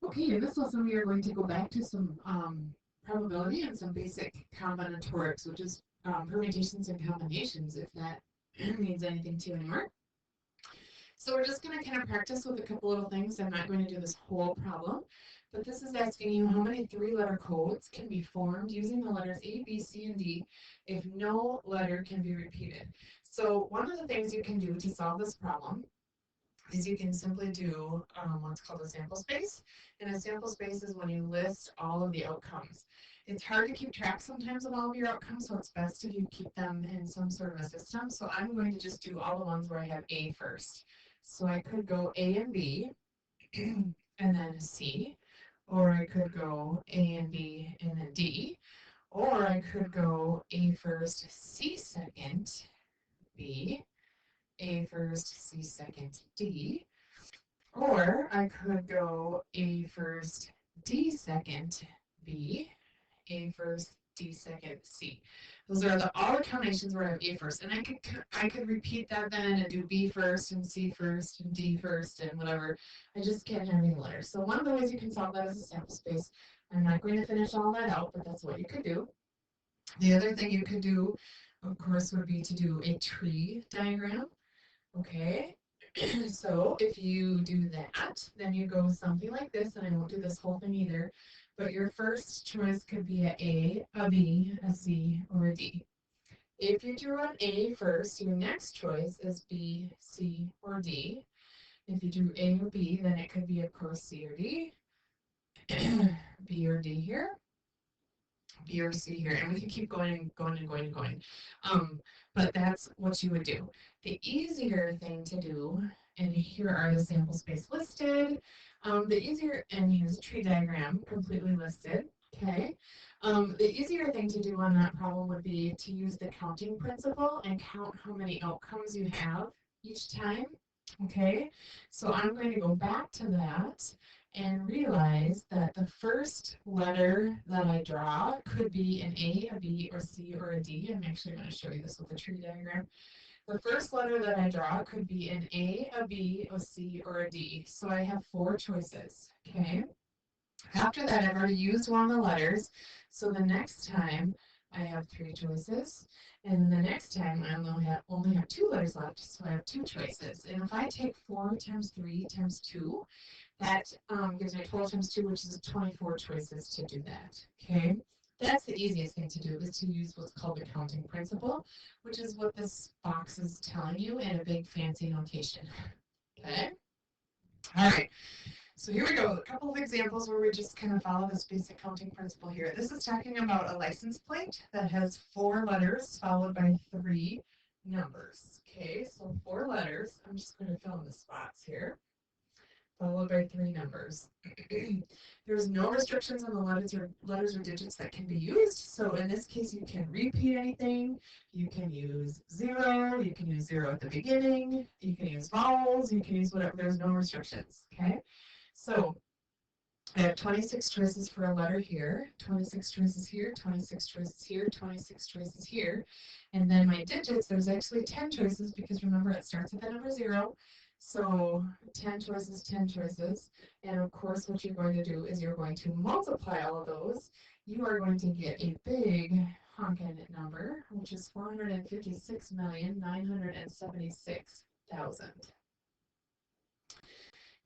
Okay, in this lesson we are going to go back to some probability and some basic combinatorics, which is permutations and combinations, if that means anything to you anymore. So we're just going to kind of practice with a couple little things. I'm not going to do this whole problem, but this is asking you how many three-letter codes can be formed using the letters A, B, C, and D if no letter can be repeated. So one of the things you can do to solve this problem is you can simply do what's called a sample space. And a sample space is when you list all of the outcomes. It's hard to keep track sometimes of all of your outcomes, so it's best if you keep them in some sort of a system. So I'm going to just do all the ones where I have A first. So I could go A and B, and then C, or I could go A and B, and then D, or I could go A first, C second, B, A first, C second, D, or I could go A first, D second, B, A first, D second, C. Those are all the combinations where I have A first. And I could repeat that then and do B first and C first and D first and whatever. I just can't have any letters. So one of the ways you can solve that is a sample space. I'm not going to finish all that out, but that's what you could do. The other thing you could do, of course, would be to do a tree diagram. Okay, so if you do that, then you go something like this, and I won't do this whole thing either, but your first choice could be a B, a C, or a D. If you drew an A first, your next choice is B, C, or D. If you drew A or B, then it could be, of course, C or D, B or D here, B or C here, and we can keep going and going and going and going. But that's what you would do. The easier thing to do, and here are the sample space listed. The easier, and here's a tree diagram completely listed. Okay. The easier thing to do on that problem would be to use the counting principle and count how many outcomes you have each time. Okay. So I'm going to go back to that and realize that the first letter that I draw could be an A, a B, or C, or a D. I'm actually going to show you this with a tree diagram. The first letter that I draw could be an A, a B, a C, or a D. So I have 4 choices, okay? After that, I've already used one of the letters. So the next time, I have 3 choices. And the next time, I only have 2 letters left, so I have 2 choices. And if I take 4 times 3 times 2, that gives me 12 times 2, which is 24 choices to do that, okay? That's the easiest thing to do, is to use what's called the counting principle, which is what this box is telling you in a big fancy notation, okay? All right, so here we go. A couple of examples where we just kind of follow this basic counting principle here. This is talking about a license plate that has 4 letters followed by 3 numbers, okay? So 4 letters. I'm just going to fill in the spots here, followed by 3 numbers. There's no restrictions on the letters or digits that can be used. So in this case, you can repeat anything. You can use 0. You can use 0 at the beginning. You can use vowels. You can use whatever. There's no restrictions. Okay. So I have 26 choices for a letter here, 26 choices here, 26 choices here, 26 choices here. And then my digits, there's actually 10 choices because remember it starts at the number 0. So 10 choices, 10 choices. And of course, what you're going to do is you're going to multiply all of those. You are going to get a big honking number, which is 456,976,000.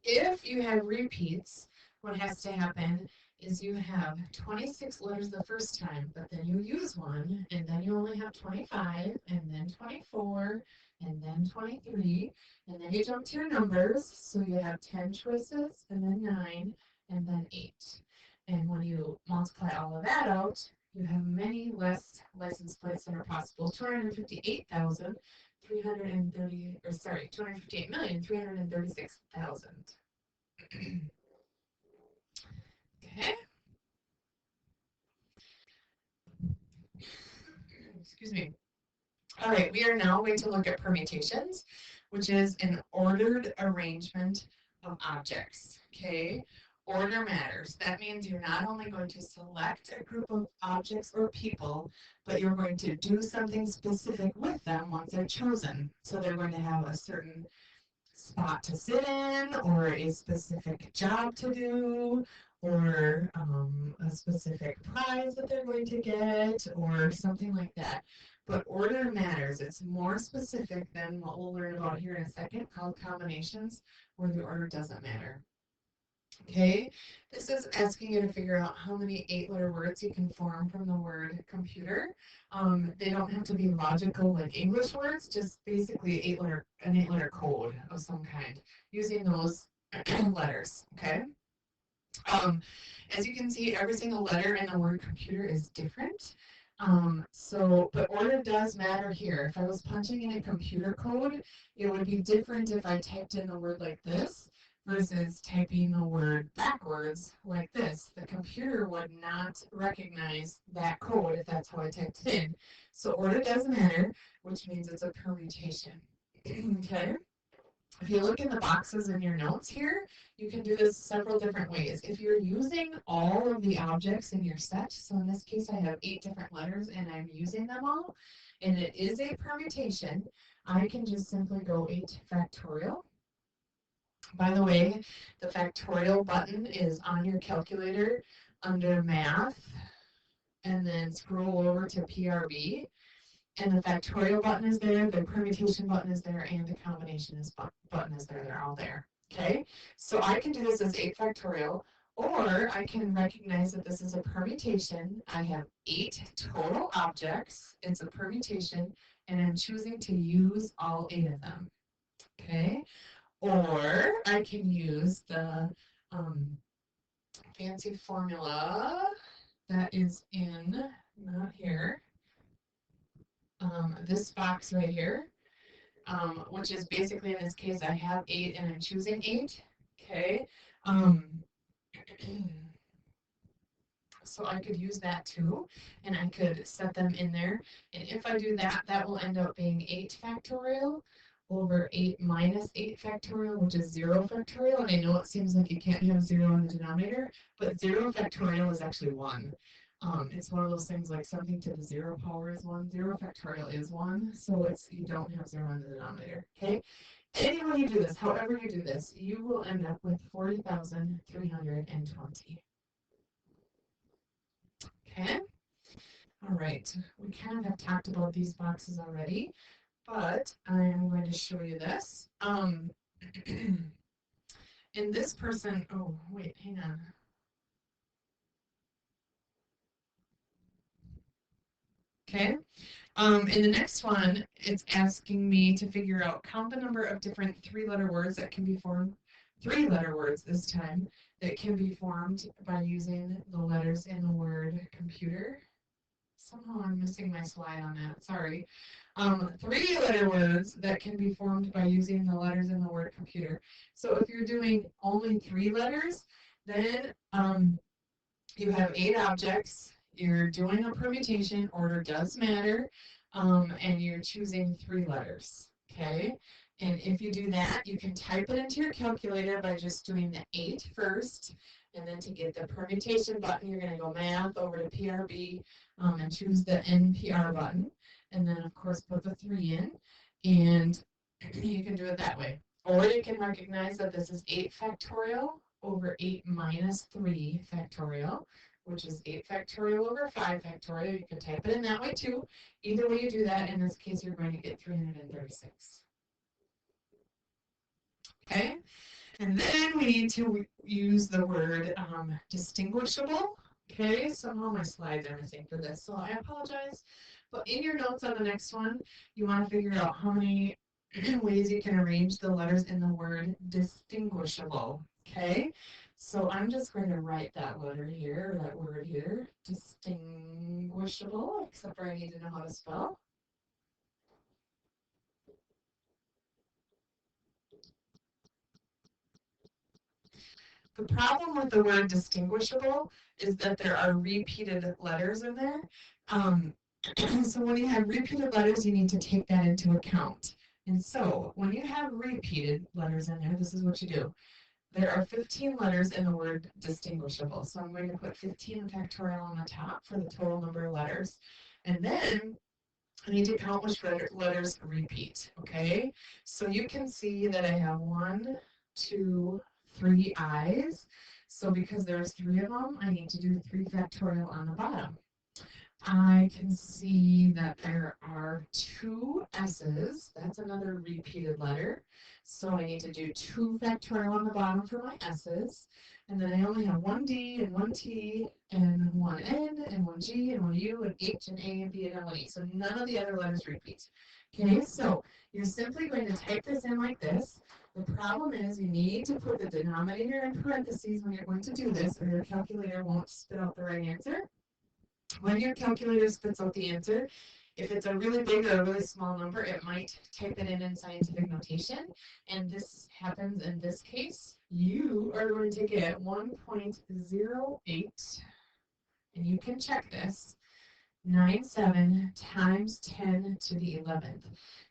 If you have repeats, what has to happen is you have 26 letters the first time, but then you use one, and then you only have 25, and then 24, and then 23, and then you jump to your numbers, so you have 10 choices, and then 9, and then 8. And when you multiply all of that out, you have many less license plates than are possible. 258,336,000. Okay. Excuse me. All right, we are now going to look at permutations, which is an ordered arrangement of objects. Okay. Order matters. That means you're not only going to select a group of objects or people, but you're going to do something specific with them once they're chosen. So they're going to have a certain spot to sit in, or a specific job to do, or a specific prize that they're going to get, or something like that. But order matters. It's more specific than what we'll learn about here in a second, called combinations, where the order doesn't matter. Okay, this is asking you to figure out how many 8-letter words you can form from the word computer. They don't have to be logical like English words, just basically an 8-letter code of some kind using those letters. Okay. Um, as you can see, every single letter in the word computer is different. But order does matter here. If I was punching in a computer code, it would be different if I typed in the word like this versus typing the word backwards like this. The computer would not recognize that code if that's how I typed it in. So order does matter, which means it's a permutation. Okay. If you look in the boxes in your notes here, you can do this several different ways. If you're using all of the objects in your set, so in this case I have 8 different letters and I'm using them all, and it is a permutation, I can just simply go 8 factorial. By the way, the factorial button is on your calculator under math, and then scroll over to PRB. And the factorial button is there, the permutation button is there, and the combination button is there. They're all there. Okay, so I can do this as 8 factorial, or I can recognize that this is a permutation. I have 8 total objects. It's a permutation, and I'm choosing to use all 8 of them. Okay, or I can use the fancy formula that is in, not here, this box right here, which is basically in this case I have 8 and I'm choosing 8. Okay. Um, so I could use that too, and I could set them in there. And if I do that, that will end up being 8 factorial over 8 minus 8 factorial, which is 0 factorial. And I know it seems like you can't have 0 in the denominator, but 0 factorial is actually 1. It's one of those things like something to the 0 power is 1. 0 factorial is 1, so you don't have 0 in the denominator. Okay. Any way you do this, however you do this, you will end up with 40,320. Okay. All right. We kind of have talked about these boxes already, but I'm going to show you this. In this person, oh, wait, hang on. Okay. In the next one, it's asking me to figure out, count the number of different 3-letter words that can be formed, 3-letter words this time, that can be formed by using the letters in the word computer. Somehow I'm missing my slide on that, sorry. 3-letter words that can be formed by using the letters in the word computer. So if you're doing only 3 letters, then you have 8 objects, you're doing a permutation, order does matter, and you're choosing 3 letters, okay? And if you do that, you can type it into your calculator by just doing the 8 first, and then to get the permutation button, you're going to go math over to PRB and choose the NPR button, and then of course put the 3 in, and you can do it that way. Or you can recognize that this is 8 factorial over 8 minus 3 factorial, which is 8 factorial over 5 factorial. You can type it in that way too. Either way you do that, in this case, you're going to get 336. Okay? And then we need to use the word distinguishable. Okay, somehow my slides are missing for this, so I apologize. But in your notes on the next one, you want to figure out how many ways you can arrange the letters in the word distinguishable. Okay, so I'm just going to write that letter here, or that word here, distinguishable, except for I need to know how to spell. The problem with the word distinguishable is that there are repeated letters in there. So when you have repeated letters, you need to take that into account. And so when you have repeated letters in there, this is what you do. There are 15 letters in the word distinguishable. So I'm going to put 15 factorial on the top for the total number of letters. And then I need to count which letters repeat, okay? So you can see that I have 1, 2, 3 I's. So because there's 3 of them, I need to do 3 factorial on the bottom. I can see that there are 2 S's. That's another repeated letter. So I need to do 2 factorial on the bottom for my S's. And then I only have 1 D and 1 T and 1 N and 1 G and 1 U and H and A and B and L and E. So none of the other letters repeat. Okay, so you're simply going to type this in like this. The problem is you need to put the denominator in parentheses when you're going to do this, or your calculator won't spit out the right answer. When your calculator spits out the answer, if it's a really big or a really small number, it might type it in scientific notation. And this happens in this case. You are going to get 1.08, and you can check this, 97 times 10 to the 11th.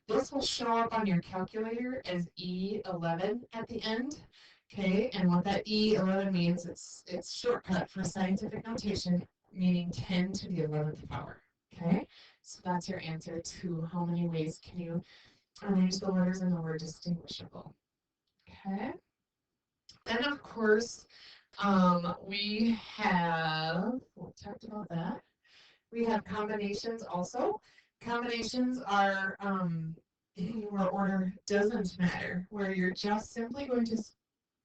This will show up on your calculator as E11 at the end. Okay, and what that E11 means, it's shortcut for scientific notation, meaning 10 to the 11th power. Okay, so that's your answer to how many ways can you arrange the letters in the word distinguishable. Okay, then of course we talked about that. We have combinations also. Combinations are where order doesn't matter, where you're just simply going to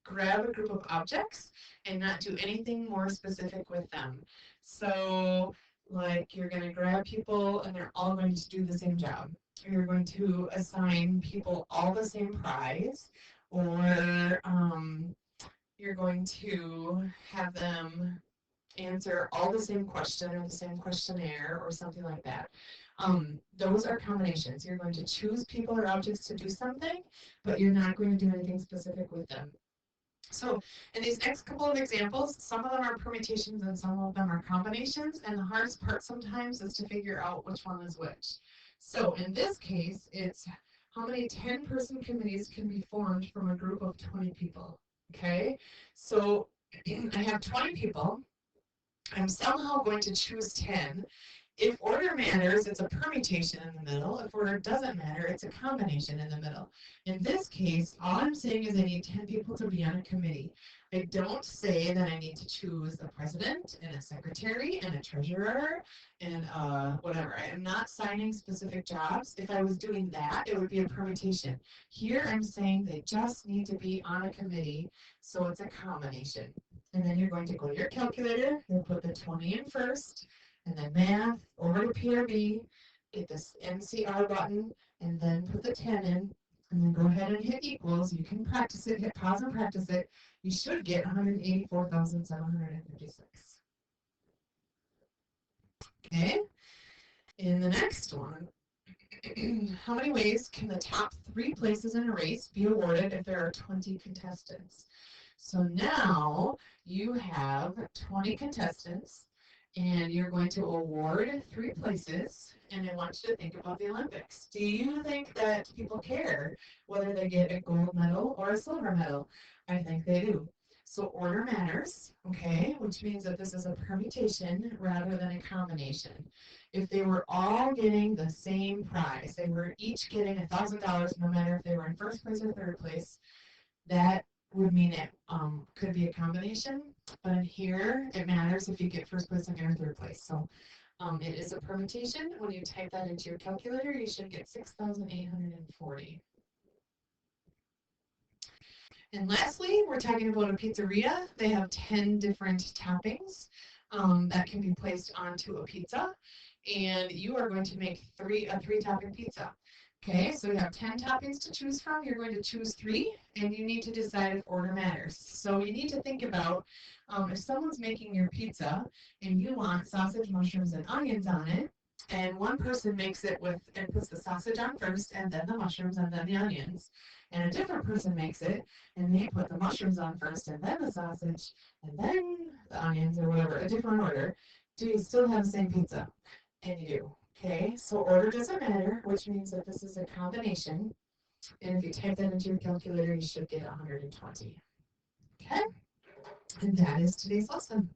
grab a group of objects and not do anything more specific with them. So, like, you're going to grab people and they're all going to do the same job. Or you're going to assign people all the same prize, or you're going to have them answer all the same question or the same questionnaire or something like that. Those are combinations. You're going to choose people or objects to do something, but you're not going to do anything specific with them. So in these next couple of examples, some of them are permutations and some of them are combinations, and the hardest part sometimes is to figure out which one is which. So in this case, it's how many 10-person committees can be formed from a group of 20 people, okay? So I have 20 people. I'm somehow going to choose 10. If order matters, it's a permutation in the middle. If order doesn't matter, it's a combination in the middle. In this case, all I'm saying is I need 10 people to be on a committee. I don't say that I need to choose a president and a secretary and a treasurer and whatever. I am not signing specific jobs. If I was doing that, it would be a permutation. Here I'm saying they just need to be on a committee, so it's a combination. And then you're going to go to your calculator, you'll put the 20 in first, and then math, over to PRB, hit this NCR button, and then put the 10 in, and then go ahead and hit equals. You can practice it, hit pause and practice it. You should get 184,756. Okay, in the next one, how many ways can the top 3 places in a race be awarded if there are 20 contestants? So now you have 20 contestants, and you're going to award 3 places, and I want you to think about the Olympics. Do you think that people care whether they get a gold medal or a silver medal? I think they do. So order matters, okay, which means that this is a permutation rather than a combination. If they were all getting the same prize, they were each getting $1,000 no matter if they were in first place or third place, that would mean it could be a combination, but in here it matters if you get first place, second, or third place. So it is a permutation. When you type that into your calculator, you should get 6,840. And lastly, we're talking about a pizzeria. They have 10 different toppings that can be placed onto a pizza, and you are going to make a 3-topping pizza. Okay, so we have 10 toppings to choose from. You're going to choose 3, and you need to decide if order matters. So you need to think about if someone's making your pizza and you want sausage, mushrooms, and onions on it, and one person makes it and puts the sausage on first, and then the mushrooms, and then the onions, and a different person makes it and they put the mushrooms on first, and then the sausage, and then the onions, or whatever, a different order, do you still have the same pizza? And you do. Okay, so order doesn't matter, which means that this is a combination. And if you type that into your calculator, you should get 120. Okay, and that is today's lesson.